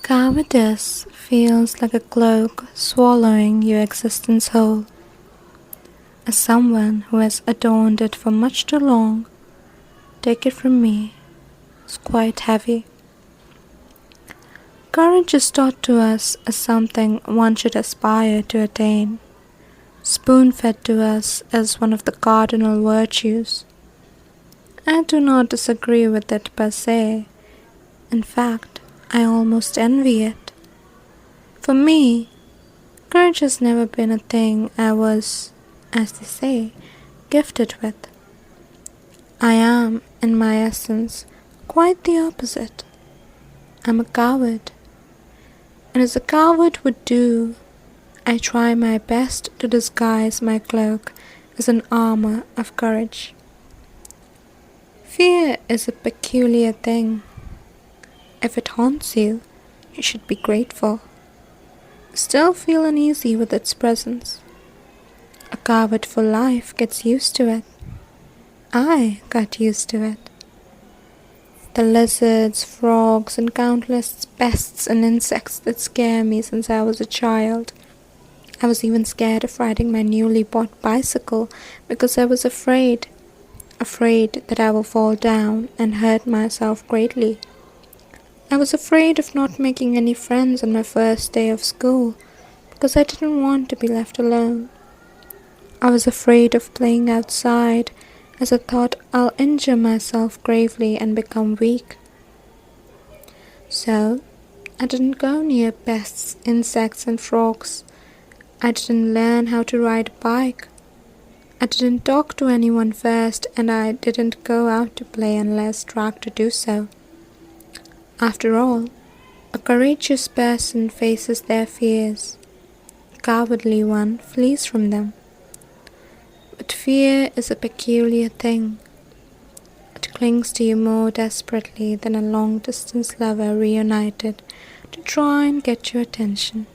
Cowardice feels like a cloak swallowing your existence whole. As someone who has adorned it for much too long, take it from me, it's quite heavy. Courage is taught to us as something one should aspire to attain, spoon-fed to us as one of the cardinal virtues. I do not disagree with it per se. In fact, I almost envy it. For me, courage has never been a thing I was, as they say, gifted with. I am, in my essence, quite the opposite. I'm a coward. And as a coward would do, I try my best to disguise my cloak as an armor of courage. Fear is a peculiar thing. If it haunts you, you should be grateful. Still feel uneasy with its presence. A coward for life gets used to it. I got used to it. The lizards, frogs, and countless pests and insects that scare me since I was a child. I was even scared of riding my newly bought bicycle because I was afraid that I will fall down and hurt myself greatly. I was afraid of not making any friends on my first day of school because I didn't want to be left alone. I was afraid of playing outside as I thought I'll injure myself gravely and become weak. So, I didn't go near pests, insects, and frogs. I didn't learn how to ride a bike. I didn't talk to anyone first, and I didn't go out to play unless dragged to do so. After all, a courageous person faces their fears. A cowardly one flees from them. But fear is a peculiar thing. It clings to you more desperately than a long-distance lover reunited to try and get your attention.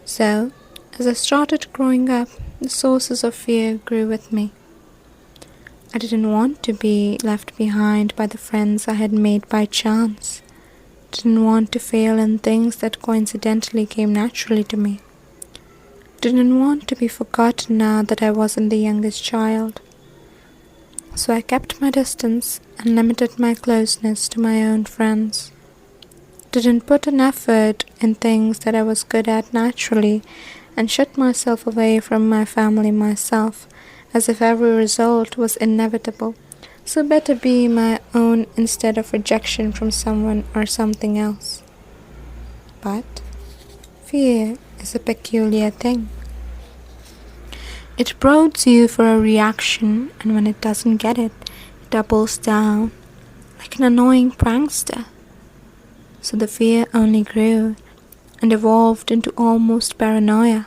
So, as I started growing up, the sources of fear grew with me. I didn't want to be left behind by the friends I had made by chance. Didn't want to fail in things that coincidentally came naturally to me. Didn't want to be forgotten now that I wasn't the youngest child. So I kept my distance and limited my closeness to my own friends. Didn't put an effort in things that I was good at naturally and shut myself away from my family myself, as if every result was inevitable, so better be my own instead of rejection from someone or something else. But fear is a peculiar thing. It prods you for a reaction, and when it doesn't get it, it doubles down, like an annoying prankster. So the fear only grew and evolved into almost paranoia.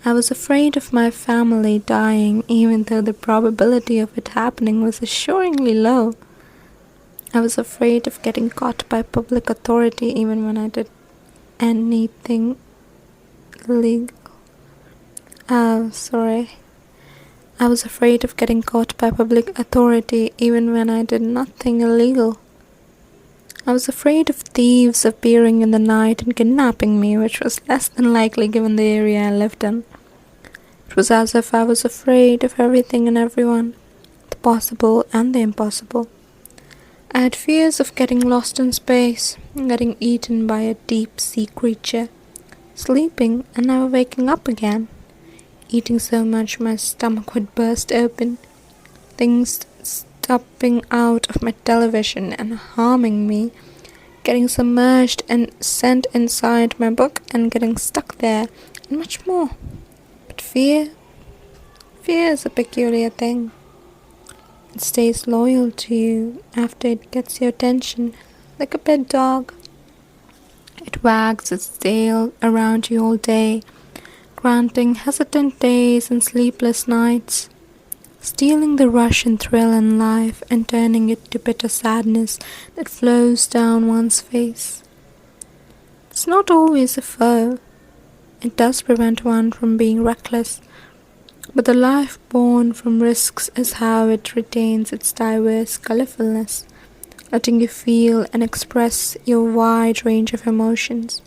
I was afraid of my family dying even though the probability of it happening was assuringly low. I was afraid of getting caught by public authority even when I did anything illegal. I was afraid of getting caught by public authority even when I did nothing illegal. I was afraid of thieves appearing in the night and kidnapping me, which was less than likely given the area I lived in. It was as if I was afraid of everything and everyone, the possible and the impossible. I had fears of getting lost in space, getting eaten by a deep-sea creature, sleeping and never waking up again, eating so much my stomach would burst open, things stopping out of my television and harming me, getting submerged and sent inside my book and getting stuck there, and much more. But fear is a peculiar thing. It stays loyal to you after it gets your attention, like a pet dog. It wags its tail around you all day, granting hesitant days and sleepless nights, stealing the rush and thrill in life and turning it to bitter sadness that flows down one's face. It's not always a foe. It does prevent one from being reckless, but the life born from risks is how it retains its diverse colorfulness, letting you feel and express your wide range of emotions.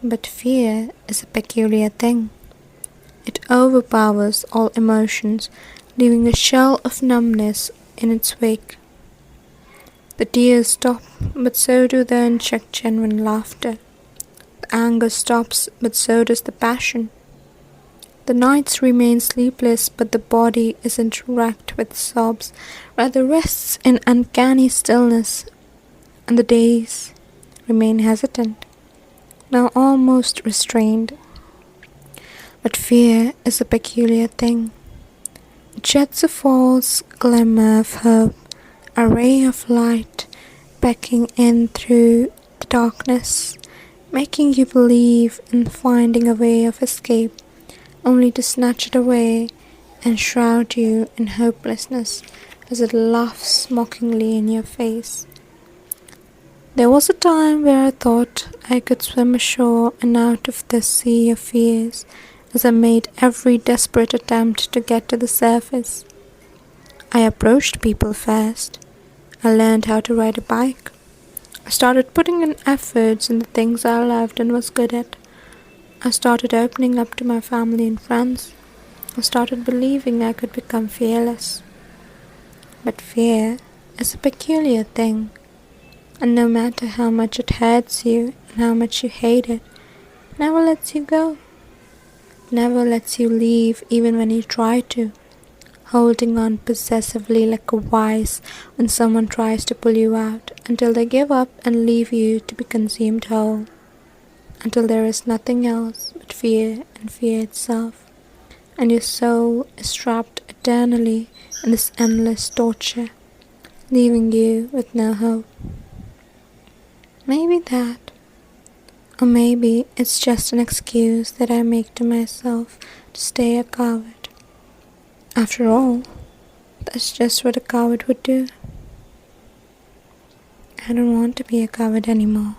But fear is a peculiar thing. It overpowers all emotions, leaving a shell of numbness in its wake. The tears stop, but so do the unchecked genuine laughter. The anger stops, but so does the passion. The nights remain sleepless, but the body isn't racked with sobs, rather rests in uncanny stillness, and the days remain hesitant, now almost restrained. But fear is a peculiar thing. It sheds a false glimmer of hope, a ray of light beckoning in through the darkness, making you believe in finding a way of escape, only to snatch it away and shroud you in hopelessness as it laughs mockingly in your face. There was a time where I thought I could swim ashore and out of this sea of fears, as I made every desperate attempt to get to the surface. I approached people first. I learned how to ride a bike. I started putting in efforts in the things I loved and was good at. I started opening up to my family and friends. I started believing I could become fearless. But fear is a peculiar thing, and no matter how much it hurts you and how much you hate it, it never lets you go. It never lets you leave even when you try to, holding on possessively like a vice when someone tries to pull you out until they give up and leave you to be consumed whole, until there is nothing else but fear and fear itself, and your soul is trapped eternally in this endless torture, leaving you with no hope. Maybe that, or maybe it's just an excuse that I make to myself to stay a coward. After all, that's just what a coward would do. I don't want to be a coward anymore.